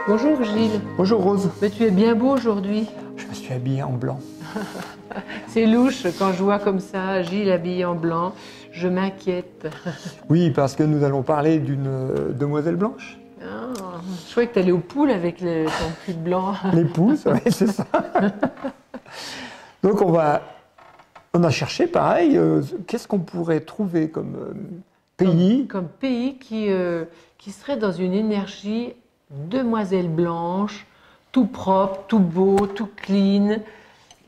Bonjour Gilles. Bonjour Rose. Mais tu es bien beau aujourd'hui. Je me suis habillée en blanc. C'est louche quand je vois comme ça Gilles habillé en blanc. Je m'inquiète. Oui, parce que nous allons parler d'une demoiselle blanche. Ah, je croyais que tu allais aux poules avec ton pull blanc. L'épouse, oui, c'est ça. Donc on a cherché pareil, qu'est-ce qu'on pourrait trouver comme pays. Comme pays qui serait dans une énergie demoiselle blanche, tout propre, tout beau, tout clean.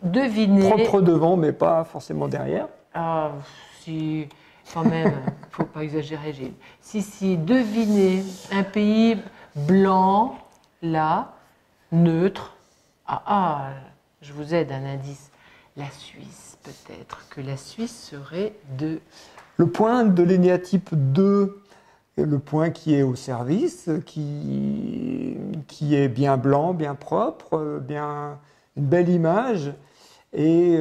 Devinez. Propre devant, mais pas forcément derrière. Ah, si, quand même, faut pas exagérer, Gilles. Si, devinez un pays blanc, là, neutre. Je vous aide un indice. La Suisse, peut-être que la Suisse serait de... Le point de l'énéatype 2, le point qui est au service, qui est bien blanc, bien propre, bien une belle image, mais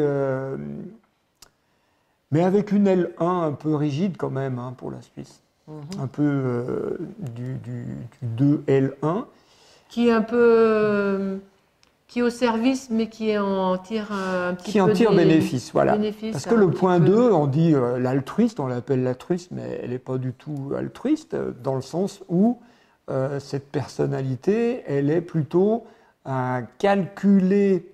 avec une L1 un peu rigide quand même pour la Suisse. Un peu du 2L1. Qui est un peu... qui est au service, mais qui en tire un petit peu... Qui en tire bénéfice, voilà. Parce que le point 2, on dit l'altruiste, on l'appelle l'altruiste, mais elle n'est pas du tout altruiste, dans le sens où cette personnalité, elle est plutôt à calculer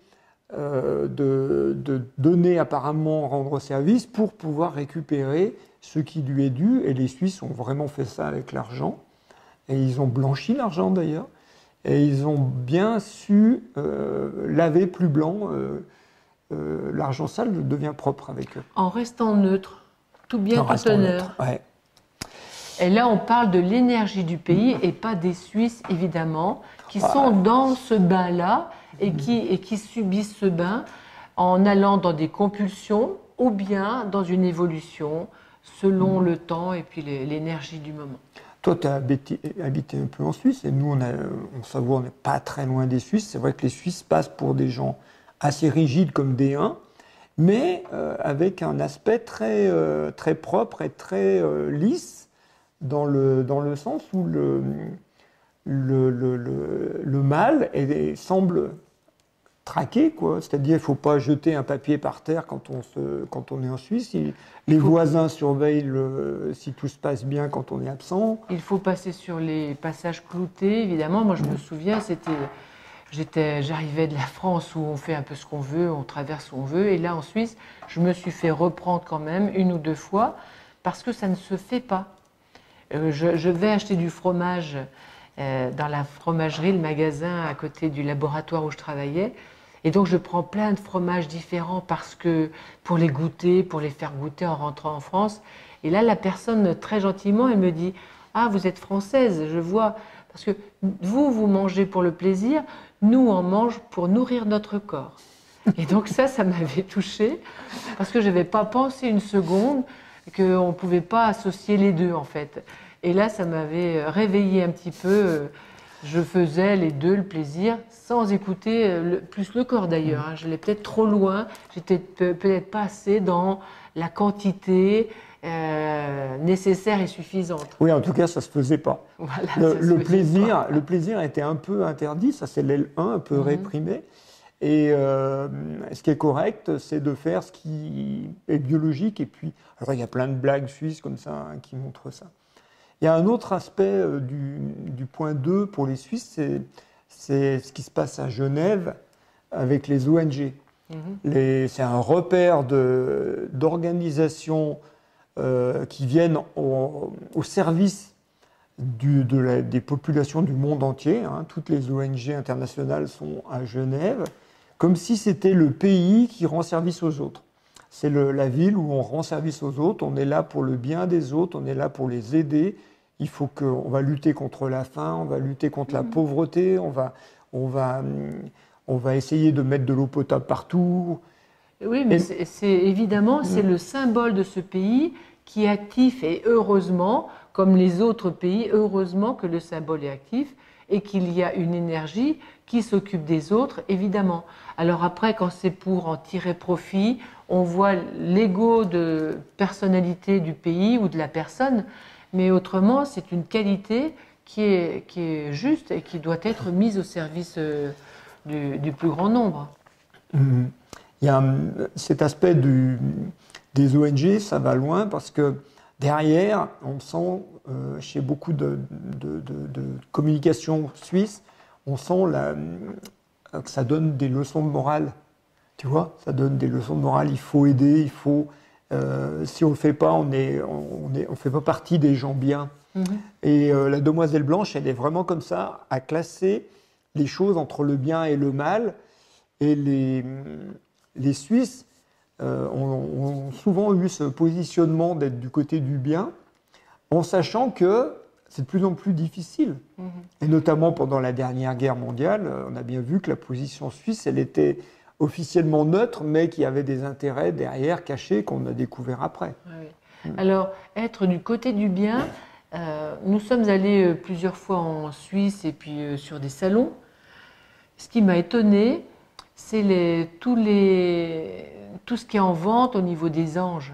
de donner apparemment rendre service pour pouvoir récupérer ce qui lui est dû. Et les Suisses ont vraiment fait ça avec l'argent. Et ils ont blanchi l'argent d'ailleurs. Et ils ont bien su laver plus blanc. L'argent sale devient propre avec eux. En restant neutre, tout bien tout honneur. Ouais. Et là, on parle de l'énergie du pays et pas des Suisses, évidemment, qui sont dans ce bain-là et qui subissent ce bain en allant dans des compulsions ou bien dans une évolution selon le temps et puis l'énergie du moment. Toi, tu as habité un peu en Suisse et nous, on Savoie, on n'est pas très loin des Suisses. C'est vrai que les Suisses passent pour des gens assez rigides comme des Huns, mais avec un aspect très, très propre et très lisse dans le sens où le mal semble traqué, quoi. C'est-à-dire, il ne faut pas jeter un papier par terre quand on est en Suisse. Les voisins surveillent si tout se passe bien quand on est absent. Il faut passer sur les passages cloutés, évidemment. Moi, je me souviens, j'arrivais de la France où on fait un peu ce qu'on veut, on traverse où on veut. Et là, en Suisse, je me suis fait reprendre quand même une ou deux fois parce que ça ne se fait pas. Je vais acheter du fromage dans la fromagerie, le magasin à côté du laboratoire où je travaillais. Et donc, je prends plein de fromages différents parce que pour les goûter, pour les faire goûter en rentrant en France. Et là, la personne, très gentiment, elle me dit « Ah, vous êtes française, je vois. Parce que vous mangez pour le plaisir, nous, on mange pour nourrir notre corps. » Et donc ça m'avait touchée parce que je n'avais pas pensé une seconde qu'on ne pouvait pas associer les deux, en fait. Et là, ça m'avait réveillée un petit peu. Je faisais les deux, le plaisir, sans écouter plus le corps d'ailleurs. Je l'ai peut-être trop loin, j'étais peut-être pas assez dans la quantité nécessaire et suffisante. Oui, en tout cas, ça ne se faisait pas. Voilà, le plaisir était un peu interdit, ça c'est l'L1, un peu réprimé. Et ce qui est correct, c'est de faire ce qui est biologique. Et puis, alors il y a plein de blagues suisses comme ça qui montrent ça. Il y a un autre aspect du point 2 pour les Suisses, c'est ce qui se passe à Genève avec les ONG. C'est un repère d'organisations qui viennent au service des populations du monde entier. Toutes les ONG internationales sont à Genève, comme si c'était le pays qui rend service aux autres. C'est la ville où on rend service aux autres, on est là pour le bien des autres, on est là pour les aider. On va lutter contre la faim, on va lutter contre la pauvreté, on va essayer de mettre de l'eau potable partout. Oui, mais évidemment, c'est le symbole de ce pays qui est actif et heureusement, comme les autres pays, heureusement que le symbole est actif et qu'il y a une énergie qui s'occupe des autres, évidemment. Alors après, quand c'est pour en tirer profit, on voit l'ego de personnalité du pays ou de la personne, mais autrement, c'est une qualité qui est juste et qui doit être mise au service du plus grand nombre. Il y a cet aspect des ONG, ça va loin parce que derrière, on sent chez beaucoup de communication suisse, on sent que ça donne des leçons de morale. Tu vois, ça donne des leçons de morale. Il faut aider, il faut. Si on ne le fait pas, on fait pas partie des gens bien. Et la Demoiselle Blanche, elle est vraiment comme ça, à classer les choses entre le bien et le mal. Et les Suisses ont souvent eu ce positionnement d'être du côté du bien, en sachant que c'est de plus en plus difficile. Et notamment pendant la dernière guerre mondiale, on a bien vu que la position suisse, elle était officiellement neutre, mais qu'il y avait des intérêts derrière cachés qu'on a découverts après. Oui. Alors, être du côté du bien, nous sommes allés plusieurs fois en Suisse et puis sur des salons. Ce qui m'a étonné, c'est tout ce qui est en vente au niveau des anges.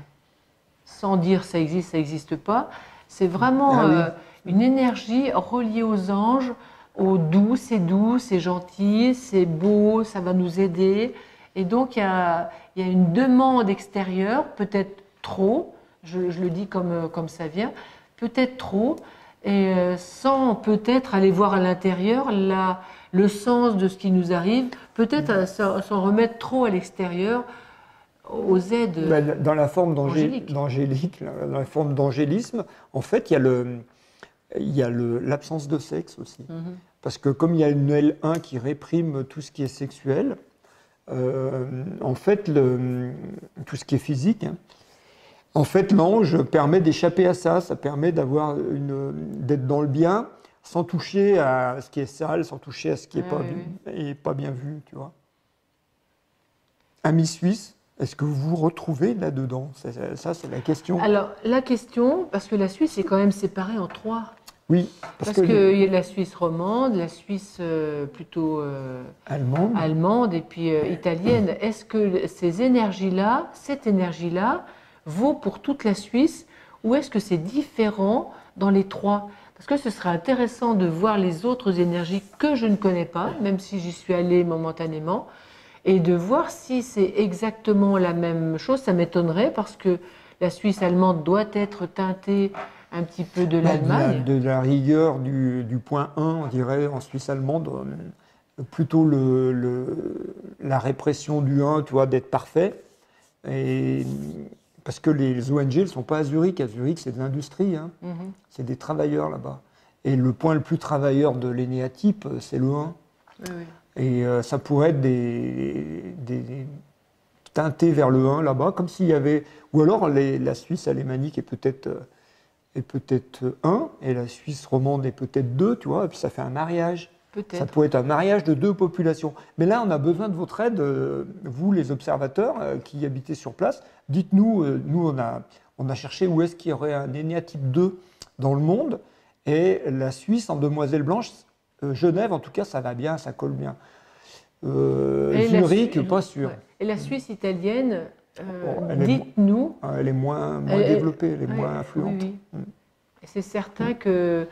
Sans dire ça existe pas. C'est vraiment une énergie reliée aux anges, au doux, c'est gentil, c'est beau, ça va nous aider. Et donc il y a une demande extérieure, peut-être trop, je le dis comme ça vient, peut-être trop, et sans peut-être aller voir à l'intérieur le sens de ce qui nous arrive, peut-être s'en remettre trop à l'extérieur, aux aides dans la forme angéliques. Dans la forme d'angélisme, en fait, il y a l'absence de sexe aussi. Parce que comme il y a une L1 qui réprime tout ce qui est sexuel, en fait, tout ce qui est physique, hein, en fait, l'ange permet d'échapper à ça. Ça permet d'être dans le bien, sans toucher à ce qui est sale, sans toucher à ce qui est pas bien vu, tu vois. Amis suisses, est-ce que vous vous retrouvez là-dedans? Ça, c'est la question. Alors, la question, parce que la Suisse est quand même séparée en trois. Oui. Parce qu'il y a la Suisse romande, la Suisse plutôt allemande et puis italienne. Est-ce que cette énergie-là vaut pour toute la Suisse ou est-ce que c'est différent dans les trois? Parce que ce serait intéressant de voir les autres énergies que je ne connais pas, même si j'y suis allée momentanément, et de voir si c'est exactement la même chose. Ça m'étonnerait parce que la Suisse allemande doit être teintée un petit peu de l'Allemagne. De la rigueur du point 1, on dirait, en Suisse allemande, plutôt la répression du 1, tu vois, d'être parfait. Parce que les ONG ne sont pas à Zurich. À Zurich, c'est de l'industrie. Hein. C'est des travailleurs là-bas. Et le point le plus travailleur de l'énéatype, c'est le 1. Oui. Et ça pourrait être teinté vers le 1 là-bas, comme s'il y avait... Ou alors la Suisse alémanique est peut-être 1, et la Suisse romande est peut-être 2, tu vois, et puis ça fait un mariage. Peut-être. Ça pourrait être un mariage de deux populations. Mais là, on a besoin de votre aide, vous les observateurs qui habitez sur place. Dites-nous, nous on a cherché où est-ce qu'il y aurait un énéatype 2 dans le monde, et la Suisse en Demoiselle Blanche, Genève en tout cas, ça va bien, ça colle bien. Zurich, pas sûr. Ouais. Et la Suisse italienne, dites-nous. Elle est moins développée, elle est moins influente. Oui. C'est certain que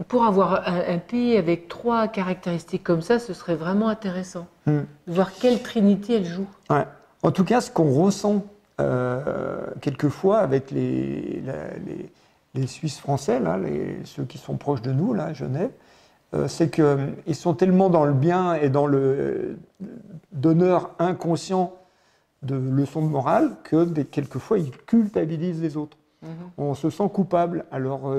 pour avoir un pays avec trois caractéristiques comme ça, ce serait vraiment intéressant. De voir quelle trinité elle joue. Ouais. En tout cas, ce qu'on ressent quelquefois avec les Suisses français, là, ceux qui sont proches de nous, là, à Genève, c'est qu'ils sont tellement dans le bien et dans le donneur inconscient de leçons de morale que quelquefois ils culpabilisent les autres. On se sent coupable. Alors,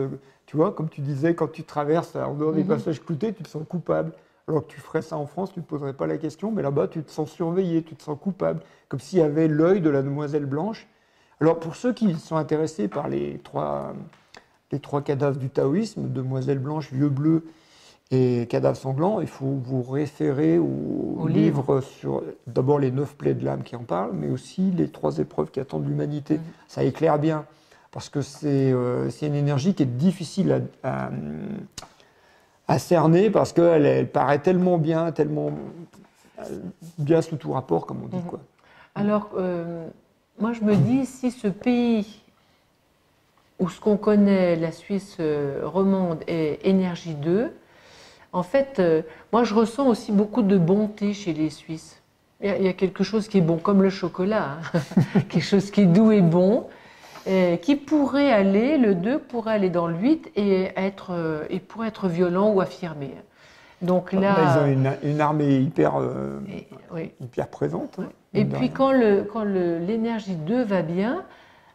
tu vois, comme tu disais, quand tu traverses en dehors des passages cloutés, tu te sens coupable. Alors que tu ferais ça en France, tu ne te poserais pas la question, mais là-bas, tu te sens surveillé, tu te sens coupable, comme s'il y avait l'œil de la Demoiselle Blanche. Alors, pour ceux qui sont intéressés par les trois cadavres du taoïsme, Demoiselle Blanche, Vieux Bleu et Cadavre sanglant, il faut vous référer au livre sur d'abord les 9 plaies de l'âme qui en parlent, mais aussi les 3 épreuves qui attendent l'humanité. Ça éclaire bien, parce que c'est une énergie qui est difficile à cerner, parce qu'elle paraît tellement bien sous tout rapport, comme on dit. Quoi. Alors, moi je me dis, si ce pays où ce qu'on connaît, la Suisse romande, est énergie 2, en fait, moi je ressens aussi beaucoup de bonté chez les Suisses. Il y a quelque chose qui est bon, comme le chocolat, hein. Quelque chose qui est doux et bon, qui pourrait aller, le 2 pourrait aller dans le 8 et pourrait être violent ou affirmé. Donc là, ils ont une armée hyper, oui. hyper présente. Hein, Et puis quand l'énergie 2 va bien,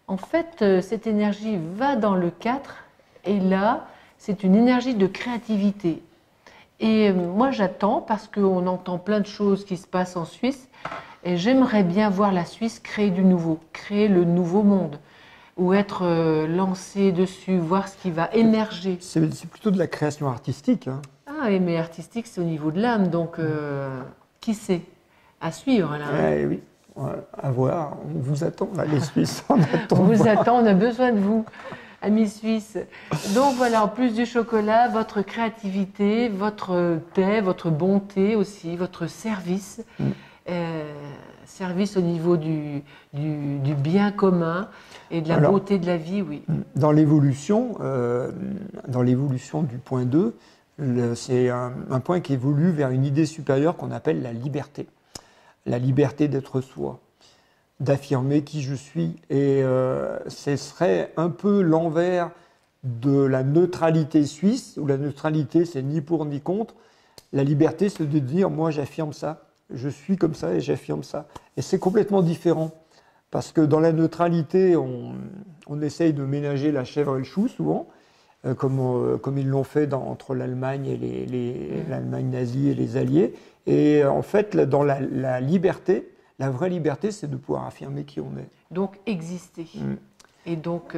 en fait, cette énergie va dans le 4, et là, c'est une énergie de créativité. Et moi, j'attends, parce qu'on entend plein de choses qui se passent en Suisse, et j'aimerais bien voir la Suisse créer du nouveau, créer le nouveau monde, ou être lancé dessus, voir ce qui va émerger. C'est plutôt de la création artistique. Hein. Ah, mais artistique, c'est au niveau de l'âme, donc qui sait? À suivre, là. Eh oui, à voir. On vous attend, là, les Suisses. On vous attend, on a besoin de vous, amis suisses. Donc voilà, en plus du chocolat, votre créativité, votre paix, votre bonté aussi, votre service. Service au niveau du bien commun et de la beauté de la vie, oui. Dans l'évolution du point 2, c'est un point qui évolue vers une idée supérieure qu'on appelle la liberté. La liberté d'être soi, d'affirmer qui je suis. Et ce serait un peu l'envers de la neutralité suisse, où la neutralité, c'est ni pour ni contre. La liberté, c'est de dire, moi, j'affirme ça. Je suis comme ça et j'affirme ça. Et c'est complètement différent. Parce que dans la neutralité, on essaye de ménager la chèvre et le chou, souvent, comme ils l'ont fait entre l'Allemagne et l'Allemagne nazie et les Alliés. Et en fait, dans la liberté, la vraie liberté, c'est de pouvoir affirmer qui on est. Donc exister. Et donc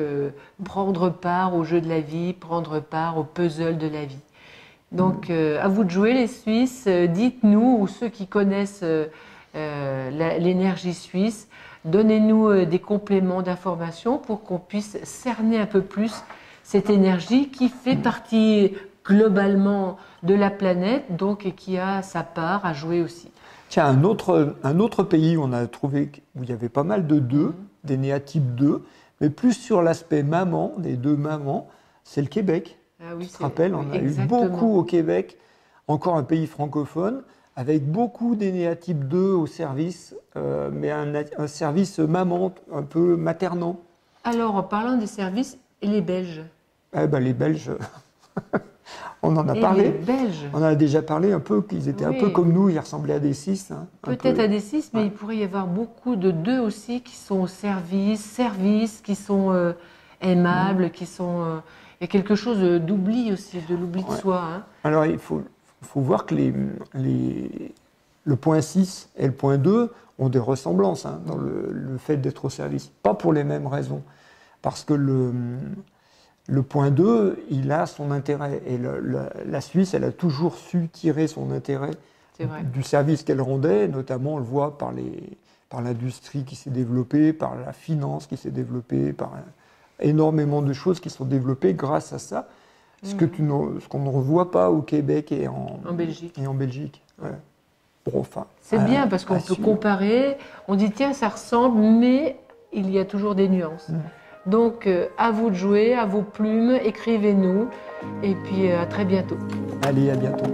prendre part au jeu de la vie, prendre part au puzzle de la vie. Donc à vous de jouer, les Suisses. Dites-nous, ou ceux qui connaissent l'énergie suisse, donnez-nous des compléments d'informations pour qu'on puisse cerner un peu plus cette énergie qui fait partie globalement de la planète, donc, et qui a sa part à jouer aussi. Tiens, un autre pays où on a trouvé où il y avait pas mal de 2, des néatypes 2, mais plus sur l'aspect maman, des 2 mamans, c'est le Québec. Ah oui, tu te rappelles, on a eu beaucoup au Québec, encore un pays francophone, avec beaucoup des néatypes 2 au service, mais un service maman, un peu maternant. Alors, en parlant des services, et les Belges? Eh ben, les Belges, on en a et parlé. Les Belges. On en a déjà parlé un peu, qu'ils étaient un peu comme nous, ils ressemblaient à des 6. Hein, peut-être à des 6, mais il pourrait y avoir beaucoup de 2 aussi qui sont au service, qui sont aimables, qui sont... il y a quelque chose d'oubli aussi, de l'oubli de soi. Hein. Alors, il faut voir que le point 6 et le point 2 ont des ressemblances dans le fait d'être au service. Pas pour les mêmes raisons. Parce que le point 2, il a son intérêt. Et la Suisse, elle a toujours su tirer son intérêt du service qu'elle rendait. Notamment, on le voit par l'industrie qui s'est développée, par la finance qui s'est développée, par énormément de choses qui sont développées grâce à ça. Ce qu'on ne revoit pas au Québec et en Belgique. Ouais. Bon, enfin, c'est bien parce qu'on peut comparer. On dit tiens, ça ressemble, mais il y a toujours des nuances. Donc, à vous de jouer, à vos plumes, écrivez-nous, et puis à très bientôt. Allez, à bientôt.